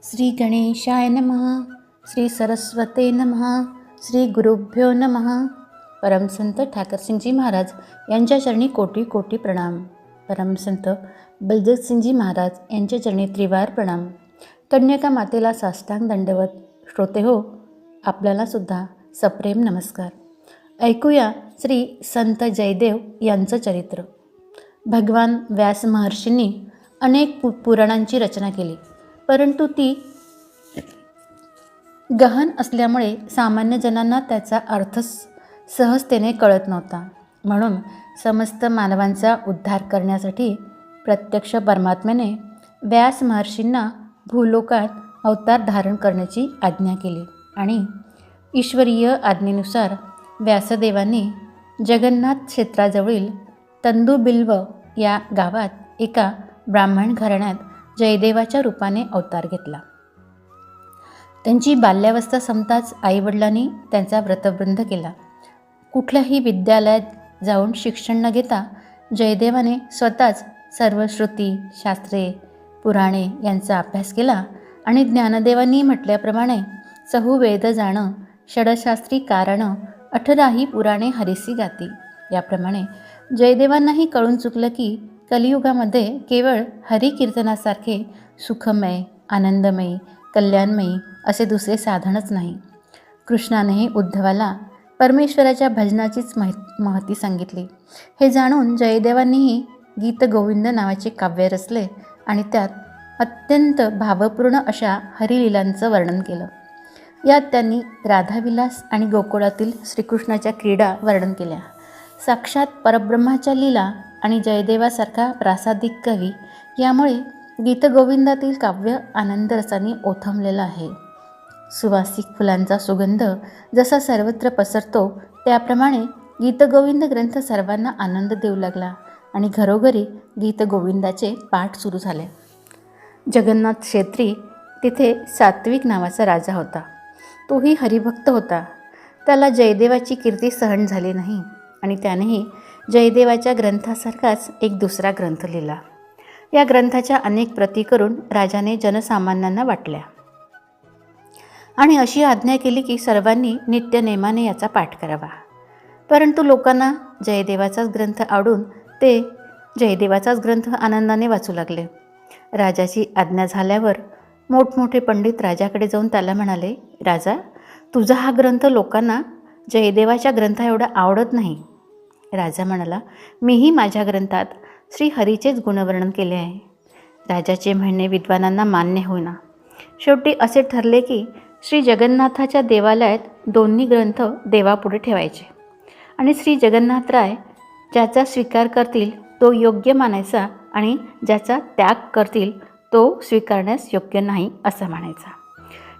श्री गणेशाय नमः. श्री सरस्वते नमः. श्री गुरुभ्यो नमः. परमसंत ठाकरसिंगजी महाराज यांच्या चरणी कोटी कोटी प्रणाम. परमसंत बलदेवसिंगजी महाराज यांच्या चरणी त्रिवार प्रणाम. कन्यका मातेला साष्टांग दंडवत. श्रोते हो, आपल्याला सुद्धा सप्रेम नमस्कार. ऐकूया श्री संत जयदेव यांचं चरित्र. भगवान व्यास महर्षींनी अनेक पुराणांची रचना केली, परंतु ती गहन असल्यामुळे सामान्य जनांना त्याचा अर्थ सहजतेने कळत नव्हता. म्हणून समस्त मानवांचा उद्धार करण्यासाठी प्रत्यक्ष परमात्म्याने व्यास महर्षींना भूलोकात अवतार धारण करण्याची आज्ञा केली आणि ईश्वरीय आज्ञेनुसार व्यासदेवांनी जगन्नाथ क्षेत्राजवळील तंदुबिल्व या गावात एका ब्राह्मण घराण्यात जयदेवाच्या रूपाने अवतार घेतला. त्यांची बाल्यावस्था संपताच आईवडिलांनी त्यांचा व्रतवृंद केला. कुठल्याही विद्यालयात जाऊन शिक्षण न घेता जयदेवाने स्वतःच सर्व श्रुती, शास्त्रे, पुराणे यांचा अभ्यास केला आणि ज्ञानदेवांनी म्हटल्याप्रमाणे चहुवेद जाणं, षडशास्त्री कारणं, 18 पुराणे हरिसी गाती. याप्रमाणे जयदेवांनाही कळून चुकलं की कलियुगामध्ये केवळ हरिकीर्तनासारखे सुखमय, आनंदमयी, कल्याणमयी असे दुसरे साधनच नाही. कृष्णानेही उद्धवाला परमेश्वराच्या भजनाचीच महती सांगितली. हे जाणून जयदेवांनीही गीतगोविंद नावाचे काव्य रचले आणि त्यात अत्यंत भावपूर्ण अशा हरिलीलांचं वर्णन केलं. यात त्यांनी राधाविलास आणि गोकुळातील श्रीकृष्णाच्या क्रीडा वर्णन केल्या. साक्षात परब्रह्माच्या लीला आणि जयदेवासारखा प्रासादिक कवी यामुळे गीतगोविंदातील काव्य आनंदरसाने ओथंबलेलं आहे. सुवासिक फुलांचा सुगंध जसा सर्वत्र पसरतो त्याप्रमाणे गीतगोविंद ग्रंथ सर्वांना आनंद देऊ लागला आणि घरोघरी गीतगोविंदाचे पाठ सुरू झाले. जगन्नाथ क्षेत्री तिथे सात्विक नावाचा राजा होता. तोही हरिभक्त होता. त्याला जयदेवाची कीर्ती सहन झाली नाही आणि त्यानेही जयदेवाच्या ग्रंथासारखाच एक दुसरा ग्रंथ लिहिला. या ग्रंथाच्या अनेक प्रती करून राजाने जनसामान्यांना वाटल्या आणि अशी आज्ञा केली की सर्वांनी नित्यनेमाने याचा पाठ करावा. परंतु लोकांना जयदेवाचाच ग्रंथ आवडून ते जयदेवाचाच ग्रंथ आनंदाने वाचू लागले. राजाची आज्ञा झाल्यावर मोठमोठे पंडित राजाकडे जाऊन त्याला म्हणाले, राजा, तुझा हा ग्रंथ लोकांना जयदेवाच्या ग्रंथा एवढा आवडत नाही. राजा म्हणाला, मीही माझ्या ग्रंथात श्रीहरीचेच गुणवर्णन केले आहे. राजाचे म्हणणे विद्वानांना मान्य होईना. शेवटी असे ठरले की श्री जगन्नाथाच्या देवालयात दोन्ही ग्रंथ देवापुढे ठेवायचे आणि श्री जगन्नाथराय ज्याचा स्वीकार करतील तो योग्य मानायचा आणि ज्याचा त्याग करतील तो स्वीकारण्यास योग्य नाही असं म्हणायचा.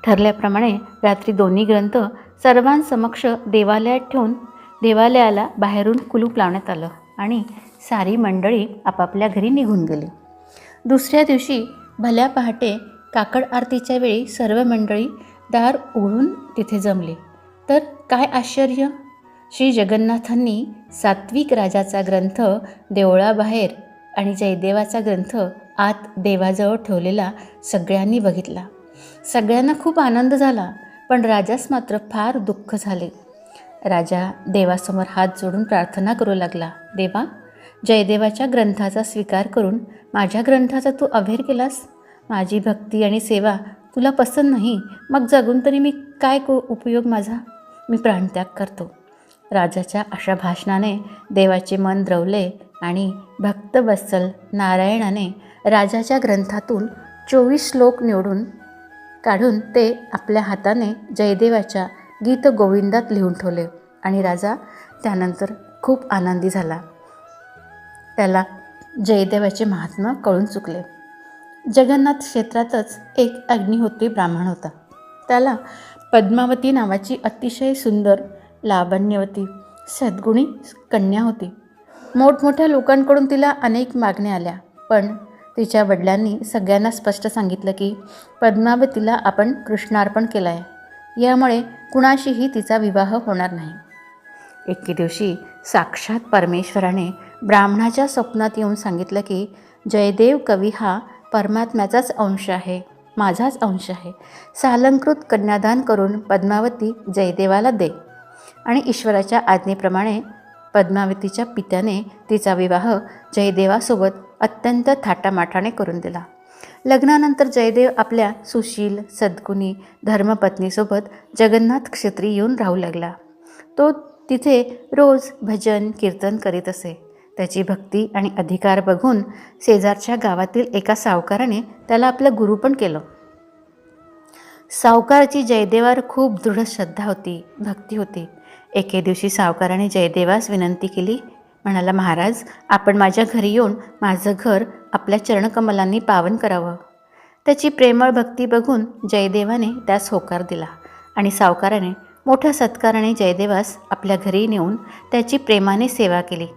ठरल्याप्रमाणे रात्री दोन्ही ग्रंथ सर्वांसमक्ष देवालयात ठेवून देवालयाला बाहेरून कुलूप लावण्यात आलं आणि सारी मंडळी आपापल्या घरी निघून गेली. दुसऱ्या दिवशी भल्या पहाटे काकड आरतीच्या वेळी सर्व मंडळी दार उघडून तिथे जमली. तर काय आश्चर्य! श्री जगन्नाथांनी सात्विक राजाचा ग्रंथ देवळाबाहेर आणि जयदेवाचा ग्रंथ आत देवाजवळ ठेवलेला सगळ्यांनी बघितला. सगळ्यांना खूप आनंद झाला, पण राजास मात्र फार दुःख झाले. राजा देवासमोर हात जोडून प्रार्थना करू लागला, देवा, जयदेवाच्या ग्रंथाचा स्वीकार करून माझ्या ग्रंथाचा तू अव्हेर केलास. माझी भक्ती आणि सेवा तुला पसंत नाही, मग जगून तरी मी काय उपयोग माझा? मी प्राणत्याग करतो. राजाच्या अशा भाषणाने देवाचे मन द्रवले आणि भक्तवत्सल नारायणाने राजाच्या ग्रंथातून 24 श्लोक निवडून काढून ते आपल्या हाताने जयदेवाच्या गीतगोविंदात लिहून ठेवले आणि राजा त्यानंतर खूप आनंदी झाला. त्याला जयदेवाचे महात्म्य कळून चुकले. जगन्नाथ क्षेत्रातच एक अग्निहोत्री ब्राह्मण होता. त्याला पद्मावती नावाची अतिशय सुंदर, लावण्यवती, सद्गुणी कन्या होती. मोठमोठ्या लोकांकडून तिला अनेक मागण्या आल्या, पण तिच्या वडिलांनी सगळ्यांना स्पष्ट सांगितलं की पद्मावतीला आपण कृष्णार्पण केलं आहे, यामुळे कुणाशीही तिचा विवाह होणार नाही. एके दिवशी साक्षात परमेश्वराने ब्राह्मणाच्या स्वप्नात येऊन सांगितलं की जयदेव कवी हा परमात्म्याचाच अंश आहे माझाच अंश आहे. सालंकृत कन्यादान करून पद्मावती जयदेवाला दे. आणि ईश्वराच्या आज्ञेप्रमाणे पद्मावतीच्या पित्याने तिचा विवाह जयदेवासोबत अत्यंत थाटामाटाने करून दिला. लग्नानंतर जयदेव आपल्या सुशील सद्गुणी धर्मपत्नीसोबत जगन्नाथ क्षेत्री येऊन राहू लागला. तो तिथे रोज भजन कीर्तन करीत असे. त्याची भक्ती आणि अधिकार बघून शेजारच्या गावातील एका सावकाराने त्याला आपलं गुरु पण केलं. सावकाराची जयदेवावर खूप दृढ श्रद्धा होती, भक्ती होती. एके दिवशी सावकाराने जयदेवास विनंती केली. म्हणाला, महाराज, आपण माझ्या घरी येऊन माझं घर आपल्या चरणकमलांनी पावन करावं. त्याची प्रेमळ भक्ती बघून जयदेवाने त्यास होकार दिला आणि सावकाराने मोठ्या सत्काराने जयदेवास आपल्या घरी नेऊन त्याची प्रेमाने सेवा केली.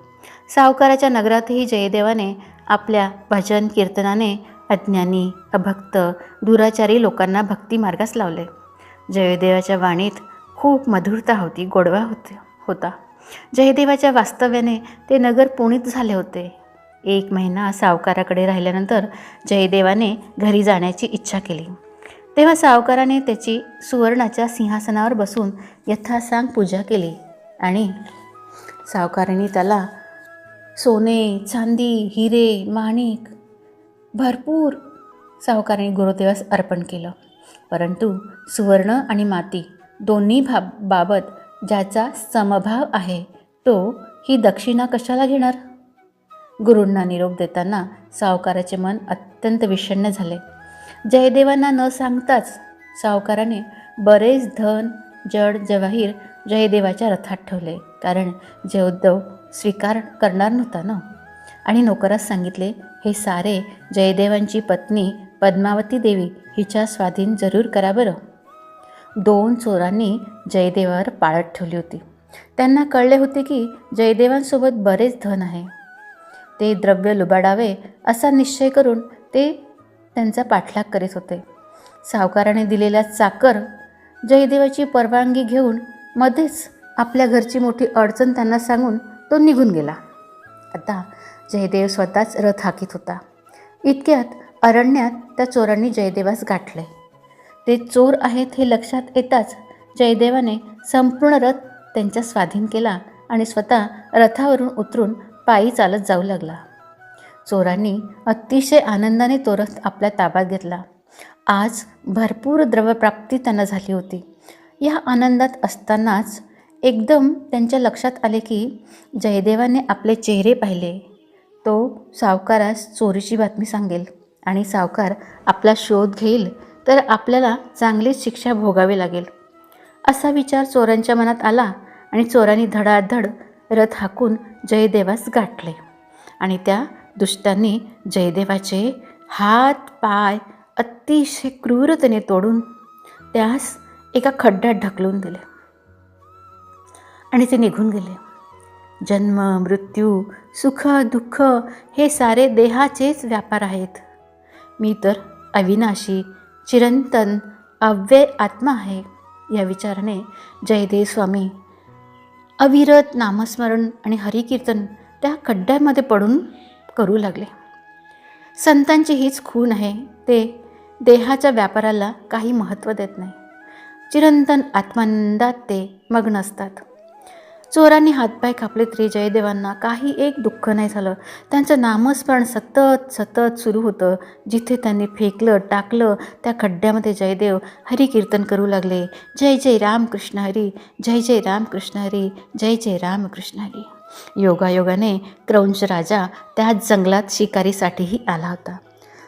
सावकाराच्या नगरातही जयदेवाने आपल्या भजन कीर्तनाने अज्ञानी, अभक्त, दुराचारी लोकांना भक्ती मार्गास लावले. जयदेवाच्या वाणीत खूप मधुरता होती, गोडवा होता. जयदेवाच्या वास्तव्याने ते नगर पुनीत झाले होते. 1 महिना सावकाराकडे राहिल्यानंतर जयदेवाने घरी जाण्याची इच्छा केली. तेव्हा सावकाराने त्याची सुवर्णाच्या सिंहासनावर बसून यथासांग पूजा केली आणि सावकाराने त्याला सोने, चांदी, हिरे, माणिक भरपूर सावकाराने गुरुदेवास अर्पण केलं. परंतु सुवर्ण आणि माती दोन्ही बाबत ज्याचा समभाव आहे तो ही दक्षिणा कशाला घेणार? गुरूंना निरोप देताना सावकाराचे मन अत्यंत विषण्ण झाले. जयदेवांना न सांगताच सावकाराने बरेच धन, जड जवाहीर जयदेवाच्या रथात ठेवले. कारण जयदेव स्वीकार करणार नव्हता ना. आणि नोकरास सांगितले, हे सारे जयदेवांची पत्नी पद्मावती देवी हिच्या स्वाधीन जरूर करा बरं. 2 चोरांनी जयदेवावर पाळत ठेवली होती. त्यांना कळले होते की जयदेवांसोबत बरेच धन आहे. ते द्रव्य लुबाडावे असा निश्चय करून ते त्यांचा पाठलाग करीत होते. सावकाराने दिलेल्या चाकर जयदेवाची परवानगी घेऊन मध्येच आपल्या घरची मोठी अडचण त्यांना सांगून तो निघून गेला. आता जयदेव स्वतःच रथ हाकीत होता. इतक्यात अरण्यात त्या चोरांनी जयदेवास गाठले. ते चोर आहेत हे लक्षात येताच जयदेवाने संपूर्ण रथ त्यांच्या स्वाधीन केला आणि स्वतः रथावरून उतरून पायी चालत जाऊ लागला. चोरांनी अतिशय आनंदाने तो रथ आपल्या ताब्यात घेतला. आज भरपूर द्रव्यप्राप्ती त्यांना झाली होती. या आनंदात असतानाच एकदम त्यांच्या लक्षात आले की जयदेवाने आपले चेहरे पाहिले. तो सावकारास चोरीची बातमी सांगेल आणि सावकार आपला शोध घेईल तर आपल्याला चांगलीच शिक्षा भोगावी लागेल. असा विचार चोरांच्या मनात आला आणि चोरांनी धडाधड रथ हाकून जयदेवास गाठले आणि त्या दुष्टांनी जयदेवाचे हात पाय अतिशय क्रूरतेने तोडून त्यास एका खड्ड्यात ढकलून दिले आणि ते निघून गेले. जन्म, मृत्यू, सुख, दुःख हे सारे देहाचेच व्यापार आहेत. मी तर अविनाशी, चिरंतन, अव्यय आत्मा आहे. या विचाराने जयदेव स्वामी अविरत नामस्मरण आणि हरिकीर्तन त्या खड्ड्यामध्ये पडून करू लागले. संतांची हीच खूण आहे. ते देहाच्या व्यापाराला काही महत्त्व देत नाही. चिरंतन आत्मानंदात ते मग्न असतात. चोरांनी हातपाय कापले तरी जयदेवांना काही एक दुःख नाही झालं. त्यांचं नामस्मरण सतत सतत सुरू होतं. जिथे त्यांनी फेकलं टाकलं त्या खड्ड्यामध्ये जयदेव हरिकीर्तन करू लागले. जय जय रामकृष्ण हरी, जय जय रामकृष्ण हरी, जय जय रामकृष्ण हरी. योगायोगाने क्रौंच राजा त्याच जंगलात शिकारीसाठीही आला होता.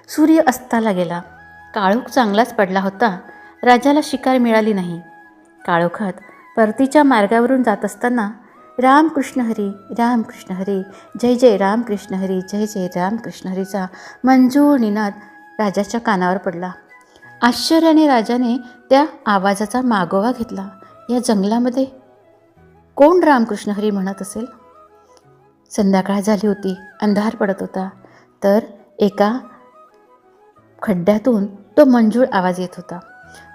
सूर्य अस्ताला गेला. काळोख चांगलाच पडला होता. राजाला शिकार मिळाली नाही. काळोखात परतीच्या मार्गावरून जात असताना रामकृष्ण हरी, रामकृष्ण हरी, जय जय रामकृष्ण हरी, जय जय रामकृष्ण हरीचा मंजूळ निनाद राजाच्या कानावर पडला. आश्चर्याने राजाने त्या आवाजाचा मागोवा घेतला. या जंगलामध्ये कोण रामकृष्ण हरी म्हणत असेल? संध्याकाळ झाली होती. अंधार पडत होता. तर एका खड्ड्यातून तो मंजूळ आवाज येत होता.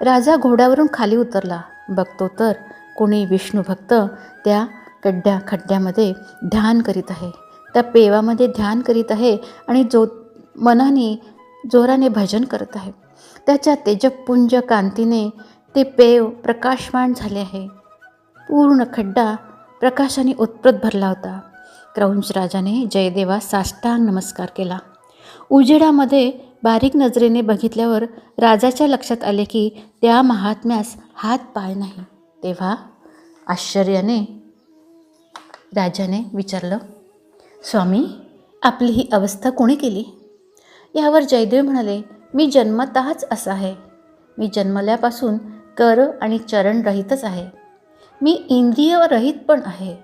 राजा घोड्यावरून खाली उतरला. बघतो तर कोणी विष्णुभक्त त्या खड्ड्यामध्ये ध्यान करीत आहे. त्या पेवामध्ये ध्यान करीत आहे आणि मनाने जोराने भजन करत आहे. त्याच्या तेजपुंज कांतीने ते पेव प्रकाशमान झाले आहे. पूर्ण खड्डा प्रकाशाने उत्प्रत भरला होता. क्रौंच राजाने जयदेवास साष्टांग नमस्कार केला. उजेडामध्ये बारीक नजरेने बघितल्यावर राजाच्या लक्षात आले की त्या महात्म्यास हात पाय नाही. तेव्हा आश्चर्याने राजाने विचारलं, स्वामी, आपली ही अवस्था कोणी केली? यावर जयदेव म्हणाले, मी जन्मतःच असा आहे. मी जन्मल्यापासून कर आणि चरण रहितच आहे. मी इंद्रिय रहित पण आहे.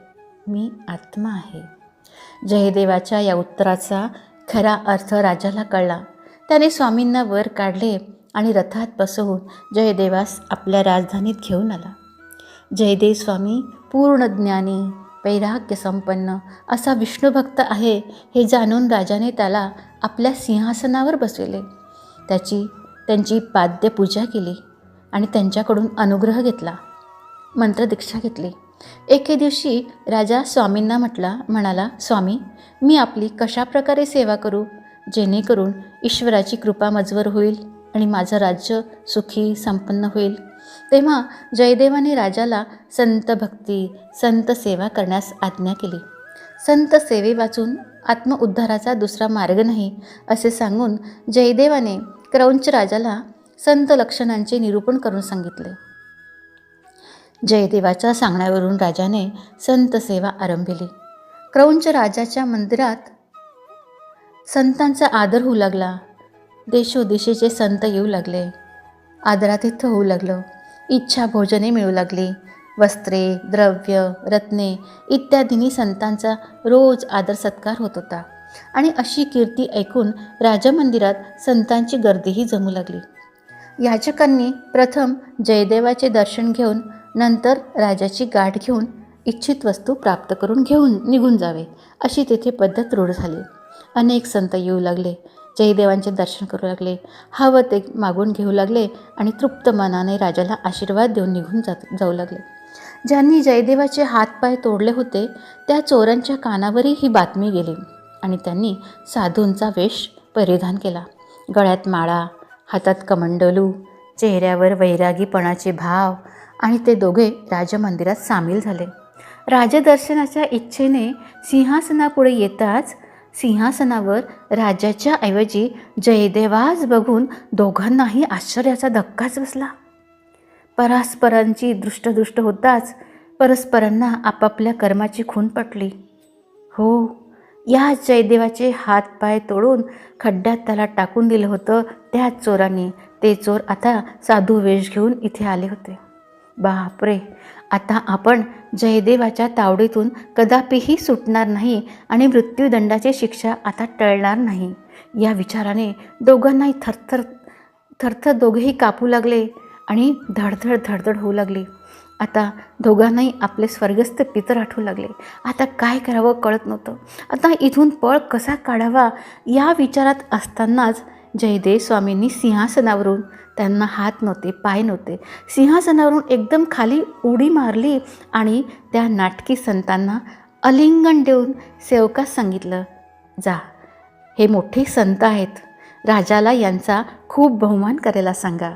मी आत्मा आहे. जयदेवाच्या या उत्तराचा खरा अर्थ राजाला कळला. त्याने स्वामींना वर काढले आणि रथात बसवून जयदेवास आपल्या राजधानीत घेऊन आला. जयदेव स्वामी पूर्ण ज्ञानी, वैराग्य संपन्न असा विष्णुभक्त आहे हे जाणून राजाने त्याला आपल्या सिंहासनावर बसविले. त्यांची पाद्यपूजा केली आणि त्यांच्याकडून अनुग्रह घेतला, मंत्रदीक्षा घेतली. एके दिवशी राजा स्वामींना म्हणाला, स्वामी, मी आपली कशाप्रकारे सेवा करू जेणेकरून ईश्वराची कृपा मजवर होईल आणि माझं राज्य सुखी संपन्न होईल? तेव्हा जयदेवाने राजाला संत भक्ती, संत सेवा करण्यास आज्ञा केली. संत सेवे वाचून आत्मउद्धाराचा दुसरा मार्ग नाही असे सांगून जयदेवाने क्रौंच राजाला संत लक्षणांचे निरूपण करून सांगितले. जयदेवाच्या सांगण्यावरून राजाने संत सेवा आरंभिली. क्रौंच राजाच्या मंदिरात संतांचा आदर होऊ लागला. देशोदेशीचे संत येऊ लागले. आदरातिथ्य होऊ लागलं. इच्छा भोजने मिळू लागली. वस्त्रे, द्रव्य, रत्ने इत्यादींनी संतांचा रोज आदर सत्कार होत होता आणि अशी कीर्ती ऐकून राजमंदिरात संतांची गर्दीही जमू लागली. याचकांनी प्रथम जयदेवाचे दर्शन घेऊन नंतर राजाची गाठ घेऊन इच्छित वस्तू प्राप्त करून निघून जावे अशी तेथे पद्धत रूढ झाली. अनेक संत येऊ लागले. जयदेवांचे दर्शन करू लागले. हवं ते मागून घेऊ लागले आणि तृप्त मनाने राजाला आशीर्वाद देऊन निघून जाऊ लागले. ज्यांनी जयदेवाचे हातपाय तोडले होते त्या चोरांच्या कानावरही ही बातमी गेली आणि त्यांनी साधूंचा वेश परिधान केला. गळ्यात माळा, हातात कमंडलू, चेहऱ्यावर वैरागीपणाचे भाव आणि ते दोघे राजमंदिरात सामील झाले. राजदर्शनाच्या इच्छेने सिंहासनापुढे येताच सिंहासनावर राजाच्या ऐवजी जयदेवास बघून दोघांनाही आश्चर्याचा धक्काच बसला. परस्परांची दृष्टदृष्ट होताच परस्परांना आपापल्या कर्माची खूण पटली. हो, या जयदेवाचे हातपाय तोडून खड्ड्यात त्याला टाकून दिलं होतं त्याच चोरांनी. ते चोर आता साधू वेश घेऊन इथे आले होते. बापरे, आता आपण जयदेवाच्या तावडीतून कदापिही सुटणार नाही आणि मृत्यूदंडाची शिक्षा आता टळणार नाही या विचाराने दोघांनाही थरथर दोघेही कापू लागले आणि धडधड होऊ लागली. आता दोघांनाही आपले स्वर्गस्थ पितर आठवू लागले. आता काय करावं कळत नव्हतं. आता इथून पळ कसा काढावा या विचारात असतानाच जयदेव स्वामींनी सिंहासनावरून, त्यांना हात नव्हते, पाय नव्हते, सिंहासनावरून एकदम खाली उडी मारली आणि त्या नाटकी संतांना आलिंगन देऊन सेवकास सांगितलं, जा, हे मोठे संत आहेत. राजाला यांचा खूप बहुमान करायला सांगा,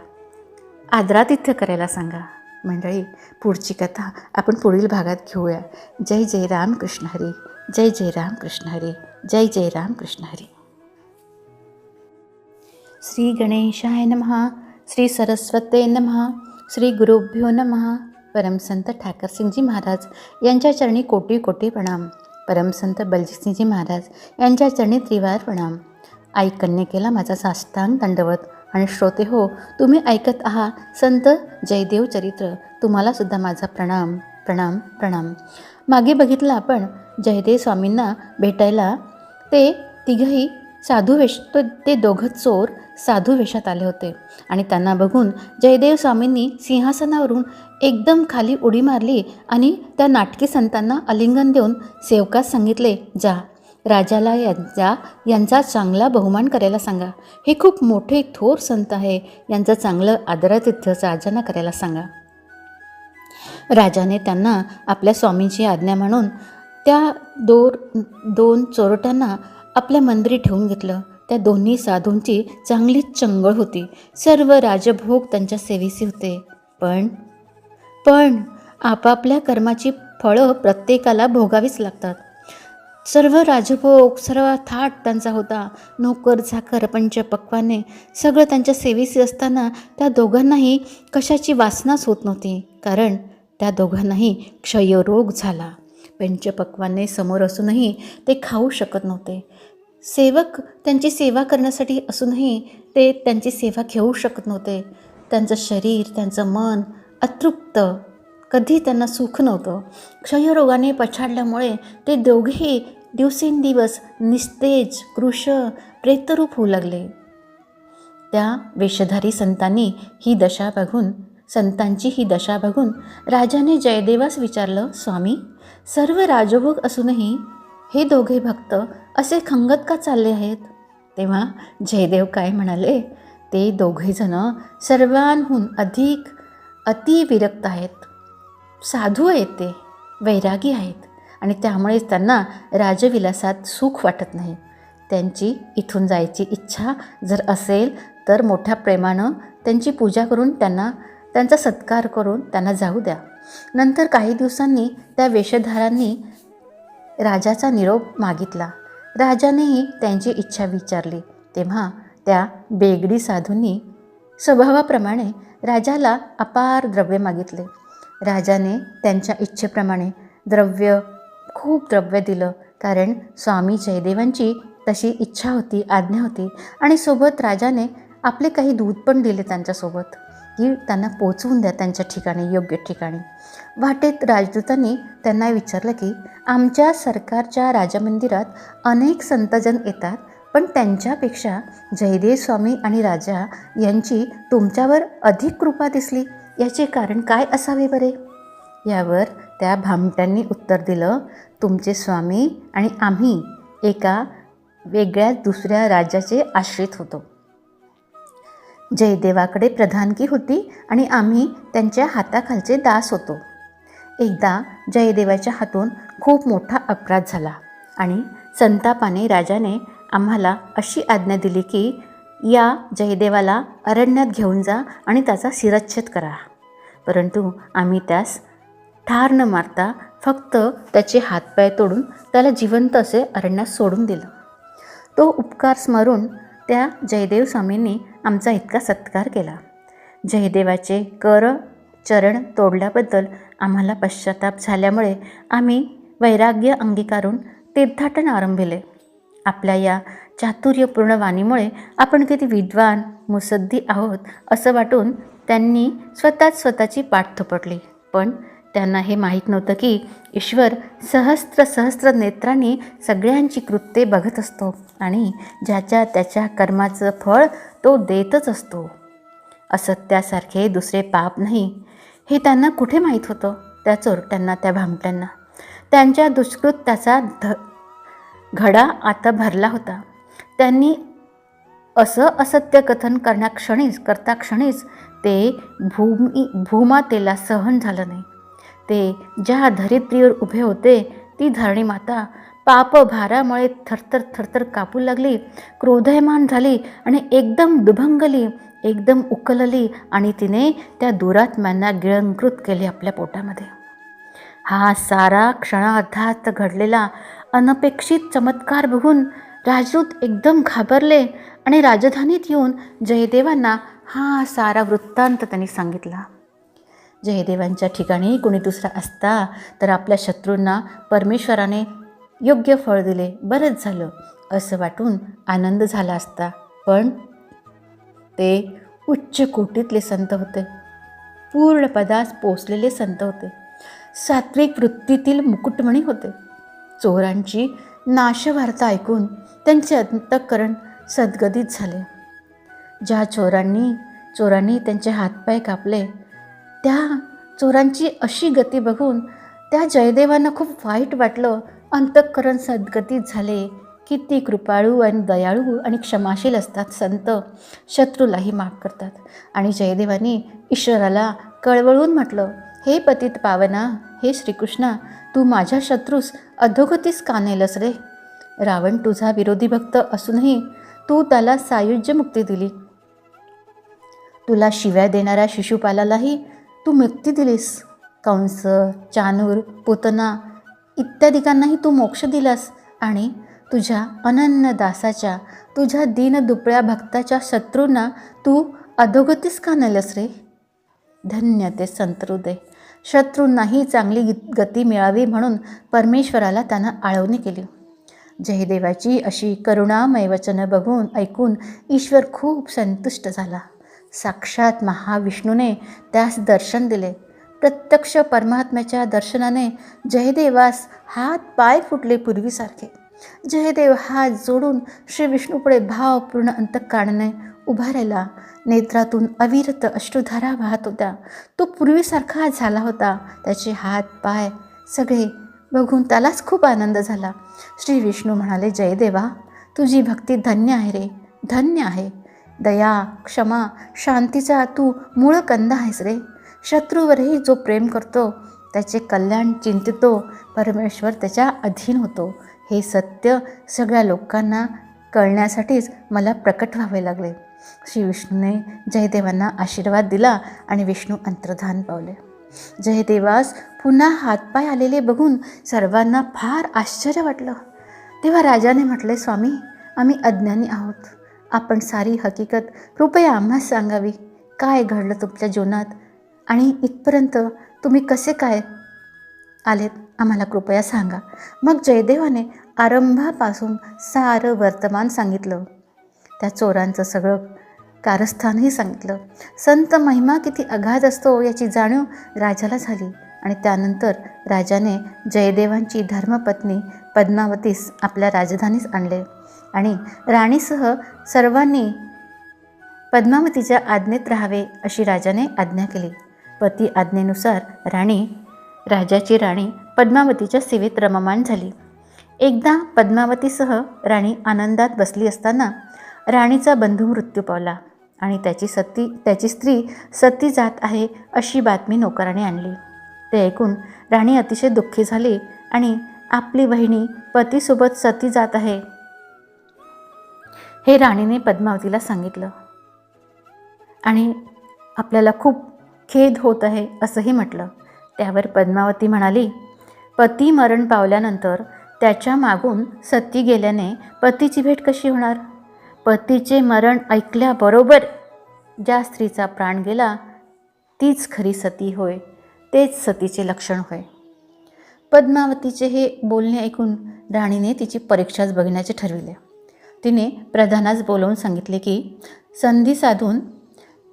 आदरातिथ्य करायला सांगा. मंडळी, पुढची कथा आपण पुढील भागात घेऊया. जय जय राम कृष्ण हरी. जय जय राम कृष्ण हरी. जय जय राम कृष्ण हरी. श्री गणेशाय नमः. श्री सरस्वते नमः. श्री गुरुभ्यो नमः. परमसंत ठाकरसिंगजी महाराज यांच्या चरणी कोटी कोटी प्रणाम. परमसंत बलजीतसिंगजी महाराज यांच्या चरणी त्रिवार प्रणाम. आई कन्यकेला माझा साष्टांग दंडवत. आणि श्रोते हो, तुम्ही ऐकत आहात संत जयदेव चरित्र. तुम्हालासुद्धा माझा प्रणाम प्रणाम प्रणाम. मागे बघितलं आपण जयदेव स्वामींना भेटायला ते तिघही साधू वेश, ते दोघं चोर साधू वेशात आले होते आणि त्यांना बघून जयदेव स्वामींनी सिंहासनावरून एकदम खाली उडी मारली आणि त्या नाटकी संतांना आलिंगन देऊन सेवकास सांगितले, जा, राजाला यांचा चांगला बहुमान करायला सांगा. हे खूप मोठे थोर संत आहे, यांचं चांगलं आदरातिथ्य राजांना करायला सांगा. राजाने त्यांना आपल्या स्वामींची आज्ञा म्हणून त्या दोन चोरट्यांना आपल्या मंदिरी ठेवून घेतलं. त्या दोन्ही साधूंची चांगलीच चंगळ होती. सर्व राजभोग त्यांच्या सेवेसी होते. पण आपापल्या कर्माची फळं प्रत्येकाला भोगावीच लागतात. सर्व राजभोग, सर्व थाट त्यांचा होता. नोकर झाकर पंचपक्वाने सगळं त्यांच्या सेवेसी असताना त्या दोघांनाही कशाची वासनाच होत नव्हती. कारण त्या दोघांनाही क्षयरोग झाला. पंचपक्वाने समोर असूनही ते खाऊ शकत नव्हते. सेवक त्यांची सेवा करण्यासाठी असूनही ते त्यांची सेवा घेऊ शकत नव्हते. त्यांचं शरीर, त्यांचं मन अतृप्त, कधी त्यांना सुख नव्हतं. क्षयरोगाने पछाडल्यामुळे ते दोघेही दिवसेंदिवस निस्तेज, कृश, प्रेतरूप होऊ लागले. त्या वेषधारी संतांची ही दशा बघून राजाने जयदेवास विचारलं, स्वामी, सर्व राजभोग असूनही हे दोघे भक्त असे खंगत का चालले आहेत? तेव्हा जयदेव काय म्हणाले, ते दोघेजण सर्वांहून अधिक अतिविरक्त आहेत. साधू आहेत, ते वैरागी आहेत आणि त्यामुळेच त्यांना राजविलासात सुख वाटत नाही. त्यांची इथून जायची इच्छा जर असेल तर मोठ्या प्रेमानं त्यांची पूजा करून त्यांचा सत्कार करून त्यांना जाऊ द्या. नंतर काही दिवसांनी त्या वेषधारांनी राजाचा निरोप मागितला. राजानेही त्यांची इच्छा विचारली. तेव्हा त्या बेगडी साधूंनी स्वभावाप्रमाणे राजाला अपार द्रव्य मागितले. राजाने त्यांच्या इच्छेप्रमाणे खूप द्रव्य दिलं. कारण स्वामी जयदेवांची तशी इच्छा होती, आज्ञा होती. आणि सोबत राजाने आपले काही दूध पण दिले त्यांच्यासोबत, की त्यांना पोचवून द्या त्यांच्या ठिकाणी, योग्य ठिकाणी. वाटेत राजदूतांनी त्यांना विचारलं की आमच्या सरकारच्या राजमंदिरात अनेक संतजन येतात, पण त्यांच्यापेक्षा जयदेव स्वामी आणि राजा यांची तुमच्यावर अधिक कृपा दिसली. याचे कारण काय असावे बरे? यावर त्या भामट्यांनी उत्तर दिलं, तुमचे स्वामी आणि आम्ही एका वेगळ्या दुसऱ्या राज्याचे आश्रित होतो. जयदेवाकडे प्रधानकी होती आणि आम्ही त्यांच्या हाताखालचे दास होतो. एकदा जयदेवाच्या हातून खूप मोठा अपराध झाला आणि संतापाने राजाने आम्हाला अशी आज्ञा दिली की या जयदेवाला अरण्यात घेऊन जा आणि त्याचा शिरच्छेद करा. परंतु आम्ही त्यास ठार न मारता फक्त त्याचे हातपाय तोडून त्याला जिवंत असे अरण्यात सोडून दिलं. तो उपकार स्मरून त्या जयदेव स्वामींनी आमचा इतका सत्कार केला. जयदेवाचे चरण तोडल्याबद्दल आम्हाला पश्चाताप झाल्यामुळे आम्ही वैराग्य अंगीकारून तीर्थाटन आरंभिले. आपल्या या चातुर्यपूर्ण वाणीमुळे आपण किती विद्वान मुत्सद्दी आहोत असं वाटून त्यांनी स्वतःची पाठ थोपटली. पण त्यांना हे माहीत नव्हतं की ईश्वर सहस्त्र नेत्रांनी सगळ्यांची कृत्ये बघत असतो आणि ज्याच्या त्याच्या कर्माचं फळ तो देतच असतो. असत्यासारखे दुसरे पाप नाही हे त्यांना कुठे माहीत होतं? त्या चोरट्यांना, त्या भामट्यांना. त्यांच्या दुष्कृत्याचा घडा आता भरला होता. त्यांनी असं असत्य कथन करता क्षणीच ते भूमातेला सहन झालं नाही. ते ज्या धरित्रीवर उभे होते ती धरणी माता पापभारामुळे थरथर कापू लागली, क्रोधयमान झाली आणि एकदम दुभंगली, एकदम उकलली आणि तिने त्या दुरात्म्यांना गिळंकृत केले आपल्या पोटामध्ये. हा सारा क्षणार्धात घडलेला अनपेक्षित चमत्कार बघून राजदूत एकदम घाबरले आणि राजधानीत येऊन जयदेवांना हा सारा वृत्तांत त्यांनी सांगितला. जयदेवांच्या ठिकाणी कोणी दुसरा असता तर आपल्या शत्रूंना परमेश्वराने योग्य फळ दिले, बरंच झालं असं वाटून आनंद झाला असता. पण ते उच्च कोटीतले संत होते, पूर्ण पदास पोचलेले संत होते, सात्विक वृत्तीतील मुकुटमणी होते. चोरांची नाशवार्ता ऐकून त्यांचे अंतःकरण सद्गदित झाले. ज्या चोरांनी त्यांचे हातपाय कापले त्या चोरांची अशी गती बघून त्या जयदेवांना खूप वाईट वाटलं. अंतःकरण सद्गदित झाले. किती कृपाळू आणि दयाळू आणि क्षमाशील असतात संत, शत्रूलाही माफ करतात. आणि जयदेवांनी ईश्वराला कळवळून म्हटलं, हे पतित पावना, हे श्रीकृष्णा, तू माझ्या शत्रूस अधोगतीस का नेलस रे? रावण तुझा विरोधी भक्त असूनही तू त्याला सायुज्य मुक्ती दिली. तुला शिव्या देणाऱ्या शिशुपालालाही तू मुक्ती दिलीस. कंस, चाणूर, पूतना इत्यादिकांनाही तू मोक्ष दिलास आणि तुझ्या अनन्य दासाच्या, तुझ्या दीनदुबळ्या भक्ताच्या शत्रूंना तू अधोगतीस का नेलस रे? धन्य ते संतहृदय. शत्रूंनाही चांगली गती मिळावी म्हणून परमेश्वराला त्यानं आळवणी केली. जयदेवाची अशी करुणामय वचनं बघून ऐकून ईश्वर खूप संतुष्ट झाला. साक्षात महाविष्णूने त्यास दर्शन दिले. प्रत्यक्ष परमात्म्याच्या दर्शनाने जयदेवास हात पाय फुटले पूर्वीसारखे. जयदेव हात जोडून श्री विष्णूपुढे भावपूर्ण अंतःकरणाने उभा राहिला. नेत्रातून अविरत अश्रुधारा वाहत होत्या. तो पूर्वीसारखा झाला होता. त्याचे हात पाय सगळे बघून त्यालाच खूप आनंद झाला. श्री विष्णू म्हणाले, जयदेवा, तुझी भक्ती धन्य आहे रे, धन्य आहे. दया, क्षमा, शांतीचा तू मूळ कंद आहेस रे. शत्रूवरही जो प्रेम करतो, त्याचे कल्याण चिंतितो, परमेश्वर त्याच्या अधीन होतो. हे सत्य सगळ्या लोकांना कळण्यासाठीच मला प्रकट व्हावे लागले. श्री विष्णूने जयदेवांना आशीर्वाद दिला आणि विष्णू अंतर्धान पावले. जयदेवास पुन्हा हातपाय आलेले बघून सर्वांना फार आश्चर्य वाटलं. तेव्हा राजाने म्हटले, स्वामी, आम्ही अज्ञानी आहोत. आपण सारी हकीकत कृपया आम्हास सांगावी. काय घडलं तुमच्या जीवनात आणि इथपर्यंत तुम्ही कसे काय आलेत, आम्हाला कृपया सांगा. मग जयदेवाने आरंभापासून सारं वर्तमान सांगितलं. त्या चोरांचं सगळं कारस्थानही सांगितलं. संत महिमा किती अगाध असतो याची जाणीव राजाला झाली आणि त्यानंतर राजाने जयदेवांची धर्मपत्नी पद्मावतीस आपल्या राजधानीस आणले आणि राणीसह सर्वांनी पद्मावतीच्या आज्ञेत राहावे अशी राजाने आज्ञा केली. पती आज्ञेनुसार राजाची राणी पद्मावतीच्या सेवेत रममाण झाली. एकदा पद्मावतीसह राणी आनंदात बसली असताना राणीचा बंधू मृत्यू पावला आणि त्याची स्त्री सती जात आहे अशी बातमी नोकराने आणली. ते ऐकून राणी अतिशय दुःखी झाली आणि आपली बहिणी पतीसोबत सती जात आहे हे राणीने पद्मावतीला सांगितलं आणि आपल्याला खूप खेद होत आहे असंही म्हटलं. त्यावर पद्मावती म्हणाली, पती मरण पावल्यानंतर त्याच्या मागून सती गेल्याने पतीची भेट कशी होणार? पतीचे मरण ऐकल्याबरोबर ज्या स्त्रीचा प्राण गेला तीच खरी सती होय, तेच सतीचे लक्षण होय. पद्मावतीचे हे बोलणे ऐकून राणीने तिची परीक्षाच बघण्याचे ठरविले. तिने प्रधानास बोलावून सांगितले की संधी साधून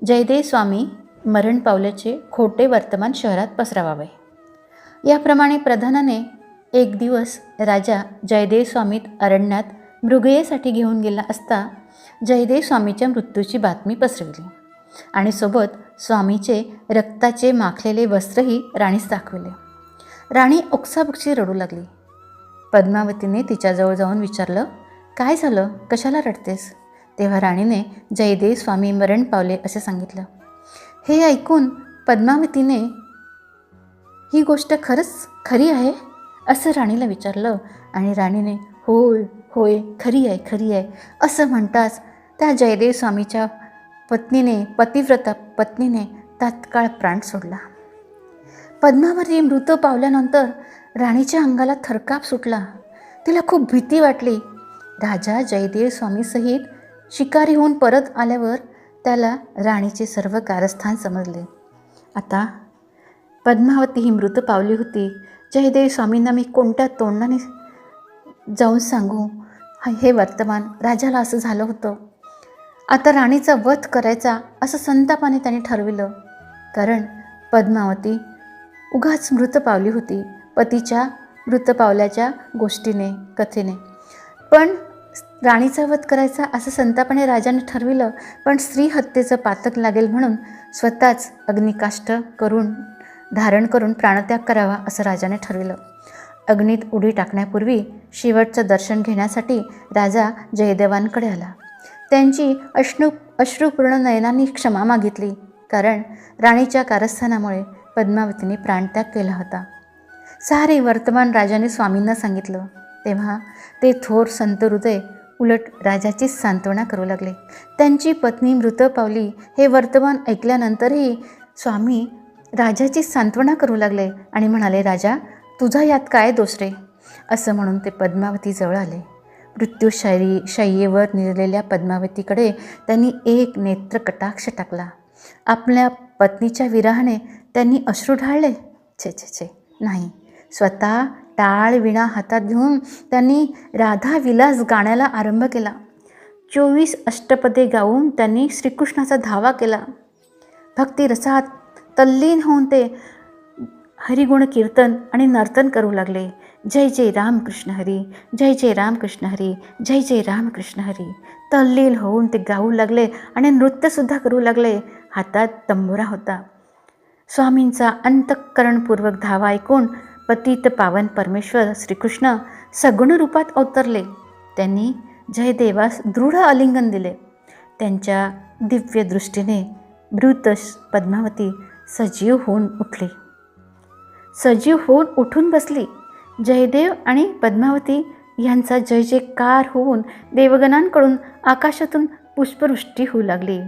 जयदेव स्वामी मरण पावल्याचे खोटे वर्तमान शहरात पसरवावे. याप्रमाणे प्रधानाने एक दिवस राजा जयदेव स्वामीत अरण्यात मृगयेसाठी घेऊन गेला असता जयदेव स्वामीच्या मृत्यूची बातमी पसरविली आणि सोबत स्वामीचे रक्ताचे माखलेले वस्त्रही राणीस दाखविले. राणी ओक्साबोक्शी रडू लागली. पद्मावतीने तिच्याजवळ जाऊन विचारलं, काय झालं, कशाला रडतेस? तेव्हा राणीने जयदेव स्वामी मरण पावले असे सांगितलं. हे ऐकून पद्मावतीने ही गोष्ट खरंच खरी आहे असं राणीला विचारलं आणि राणीने होय होय खरी आहे असं म्हणताच त्या जयदेव स्वामीच्या पतिव्रता पत्नीने तात्काळ प्राण सोडला. पद्मावती मृत पावल्यानंतर राणीच्या अंगाला थरकाप सुटला. तिला खूप भीती वाटली. राजा जयदेव स्वामीसहित शिकारी होऊन परत आल्यावर त्याला राणीचे सर्व कारस्थान समजले. आता पद्मावती ही मृत पावली होती. जयदेव स्वामींना मी कोणत्या तोंडाने जाऊन सांगू? हे वर्तमान राजाला असं झालं होतं. आता राणीचा वध करायचा असं संतापाने त्याने ठरविलं. कारण पद्मावती उगाच मृत पावली होती पतीच्या मृत पावल्याच्या गोष्टीने, कथेने. पण राणीचा वध करायचा असं संतापाने राजाने ठरविलं. पण स्त्री हत्येचं पातक लागेल म्हणून स्वतःच अग्निकाष्ठ धारण करून प्राणत्याग करावा असं राजाने ठरविलं. अग्नीत उडी टाकण्यापूर्वी शेवटचं दर्शन घेण्यासाठी राजा जयदेवांकडे आला. त्यांची अश्रुपूर्ण नयनांनी क्षमा मागितली. कारण राणीच्या कारस्थानामुळे पद्मावतीने प्राणत्याग केला होता. सारे वर्तमान राजाने स्वामींना सांगितलं. तेव्हा ते थोर संत हृदय उलट राजाचीच सांत्वना करू लागले. त्यांची पत्नी मृत पावली हे वर्तमान ऐकल्यानंतरही स्वामी राजाचीच सांत्वना करू लागले आणि म्हणाले, राजा तुझा यात काय दोष रे? असं म्हणून ते पद्मावतीजवळ आले. शय्येवर निरलेल्या पद्मावतीकडे त्यांनी एक नेत्र कटाक्ष टाकला. आपल्या पत्नीच्या विरहाने त्यांनी अश्रू ढाळले? छे छे छे, नाही. स्वतः टाळ विणा हातात घेऊन त्यांनी राधा विलास गाण्याला आरंभ केला. 24 अष्टपदे गाऊन त्यांनी श्रीकृष्णाचा धावा केला. भक्तिरसात तल्लीन होऊन ते हरिगुण कीर्तन आणि नर्तन करू लागले. जय जय रामकृष्ण हरी, जय जय रामकृष्ण हरी, जय जय रामकृष्ण हरी. तल्लीन होऊन ते गाऊ लागले आणि नृत्यसुद्धा करू लागले. हातात तंबोरा होता. स्वामींचा अंतःकरणपूर्वक धावा ऐकून पतित पावन परमेश्वर श्रीकृष्ण सगुण रूपात अवतरले. त्यांनी जयदेवास दृढ आलिंगन दिले. त्यांच्या दिव्य दृष्टीने मृत पद्मावती सजीव होऊन उठली. सजीव होऊन उठून बसली. जयदेव आणि पद्मावती यांचा जय जयकार होऊन देवगणांकडून आकाशातून पुष्पवृष्टी होऊ लागली.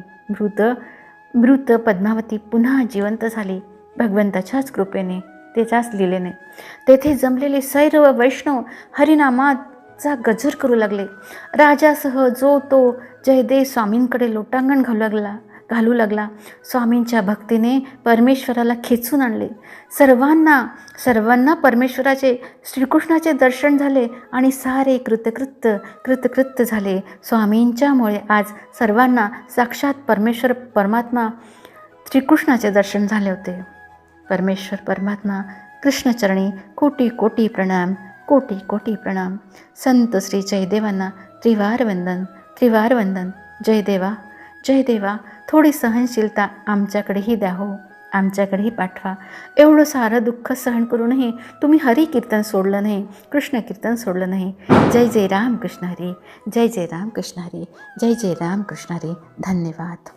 मृत पद्मावती पुन्हा जिवंत झाली. भगवंताच्याच कृपेने, त्याच्याच लीलेने. तेथे जमलेले सर्व वैष्णव हरिनामाचा गजर करू लागले. राजासह जो तो जयदेव स्वामींकडे लोटांगण घालू लागला. स्वामींच्या भक्तीने परमेश्वराला खेचून आणले. सर्वांना परमेश्वराचे श्रीकृष्णाचे दर्शन झाले आणि सारे कृतकृत्य झाले. स्वामींच्यामुळे आज सर्वांना साक्षात परमेश्वर परमात्मा श्रीकृष्णाचे दर्शन झाले होते. परमेश्वर परमात्मा कृष्णचरणी कोटी कोटी प्रणाम, कोटी कोटी प्रणाम. संत श्री जयदेवांना त्रिवार वंदन. जयदेवा, जयदेवा, थोडी सहनशीलता आमच्याकडेही द्या हो, आमच्याकडेही पाठवा. एवढं सारं दुःख सहन करूनही तुम्ही हरी कीर्तन सोडलं नाही, कृष्ण कीर्तन सोडलं नाही. जय जय राम कृष्ण हरी, जय जय राम कृष्ण हरी, जय जय राम कृष्ण हरी. धन्यवाद.